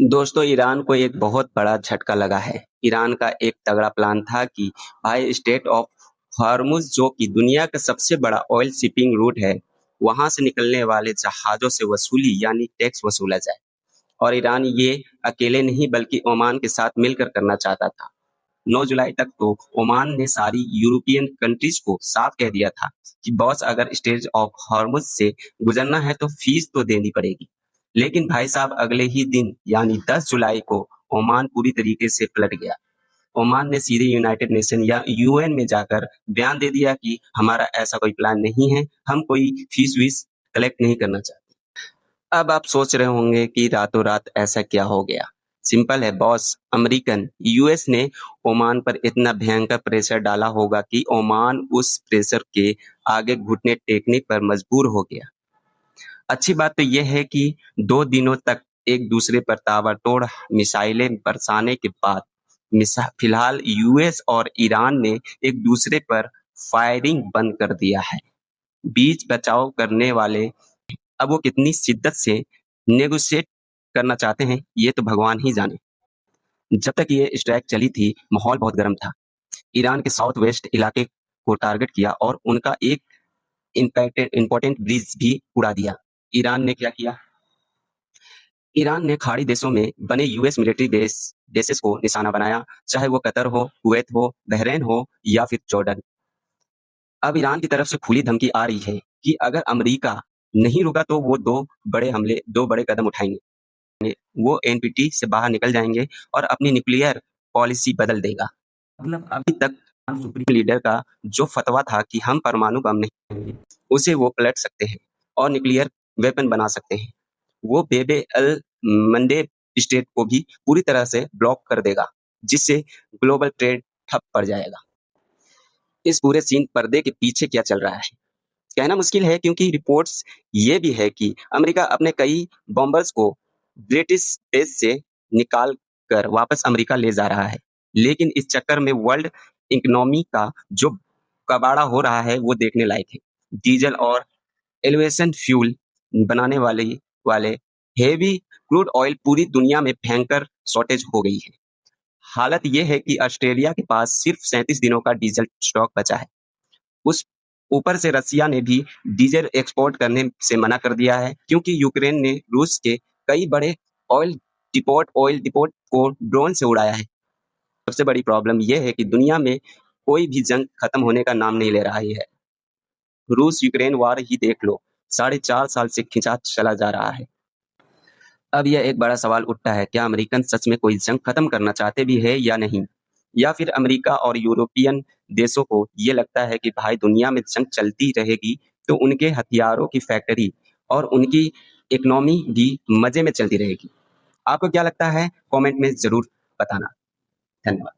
दोस्तों, ईरान को एक बहुत बड़ा झटका लगा है। ईरान का एक तगड़ा प्लान था कि भाई स्ट्रेट ऑफ हॉर्मुज़ जो कि दुनिया का सबसे बड़ा ऑयल शिपिंग रूट है, वहां से निकलने वाले जहाजों से वसूली यानी टैक्स वसूला जाए। और ईरान ये अकेले नहीं बल्कि ओमान के साथ मिलकर करना चाहता था। 9 जुलाई तक तो ओमान ने सारी यूरोपियन कंट्रीज को साफ कह दिया था कि बॉस अगर स्ट्रेट ऑफ हॉर्मुज़ से गुजरना है तो फीस तो देनी पड़ेगी। लेकिन भाई साहब अगले ही दिन यानी 10 जुलाई को ओमान पूरी तरीके से पलट गया। ओमान ने सीधे यूनाइटेड नेशन या यूएन में जाकर बयान दे दिया कि हमारा ऐसा कोई प्लान नहीं है, हम कोई फीस वीस कलेक्ट नहीं करना चाहते। अब आप सोच रहे होंगे कि रातों रात ऐसा क्या हो गया। सिंपल है बॉस, अमेरिकन यूएस ने ओमान पर इतना भयंकर प्रेशर डाला होगा कि ओमान उस प्रेशर के आगे घुटने टेकने पर मजबूर हो गया। अच्छी बात तो यह है कि 2 दिनों तक एक दूसरे पर ताबड़तोड़ मिसाइलें बरसाने के बाद फिलहाल यूएस और ईरान ने एक दूसरे पर फायरिंग बंद कर दिया है। बीच बचाव करने वाले अब वो कितनी शिद्दत से नेगोशिएट करना चाहते हैं, ये तो भगवान ही जाने। जब तक ये स्ट्राइक चली थी, माहौल बहुत गर्म था। ईरान के साउथ वेस्ट इलाके को टारगेट किया और उनका एक इंपॉर्टेंट ब्रिज भी उड़ा दिया। ईरान ने क्या किया? ईरान ने खाड़ी देशों में बने यूएस मिलिट्री बेसेस को निशाना बनाया, चाहे वो कतर हो, कुवैत हो, बहरीन हो या फिर जॉर्डन। अब ईरान की तरफ से खुली धमकी आ रही है कि अगर अमेरिका नहीं रुका तो वो दो बड़े कदम उठाएंगे। वो एनपीटी से बाहर निकल जाएंगे और अपनी न्यूक्लियर पॉलिसी बदल देगा। मतलब अभी तक सुप्रीम लीडर का जो फतवा था कि हम परमाणु बम नहीं बनाएंगे, उसे वो पलट सकते हैं और न्यूक्लियर वेपन बना सकते हैं। वो बेबे अल मंडे स्टेट को भी पूरी तरह से ब्लॉक कर देगा, जिससे ग्लोबल ट्रेड ठप पड़ जाएगा। इस पूरे सीन पर्दे के पीछे क्या चल रहा है कहना मुश्किल है, क्योंकि रिपोर्ट्स ये भी है कि अमेरिका अपने कई बॉम्बर्स को ब्रिटिश बेस से निकाल कर वापस अमेरिका ले जा रहा है। लेकिन इस चक्कर में वर्ल्ड इकोनॉमी का जो कबाड़ा हो रहा है वो देखने लायक है। डीजल और एविएशन फ्यूल बनाने वाले हेवी क्रूड ऑयल पूरी दुनिया में भयंकर शॉर्टेज हो गई है। हालत यह है कि ऑस्ट्रेलिया के पास सिर्फ 37 दिनों का डीजल स्टॉक बचा है। उस ऊपर से रसिया ने भी डीजल एक्सपोर्ट करने से मना कर दिया है, क्योंकि यूक्रेन ने रूस के कई बड़े ऑयल डिपोट को ड्रोन से उड़ाया है। सबसे बड़ी प्रॉब्लम यह है कि दुनिया में कोई भी जंग खत्म होने का नाम नहीं ले रहा है। रूस यूक्रेन वार ही देख लो, 4.5 साल से खिंचा चला जा रहा है। अब यह एक बड़ा सवाल उठता है, क्या अमेरिकन सच में कोई जंग खत्म करना चाहते भी है या नहीं? या फिर अमेरिका और यूरोपियन देशों को ये लगता है कि भाई दुनिया में जंग चलती रहेगी तो उनके हथियारों की फैक्ट्री और उनकी इकोनॉमी भी मजे में चलती रहेगी। आपको क्या लगता है? कमेंट में जरूर बताना। धन्यवाद।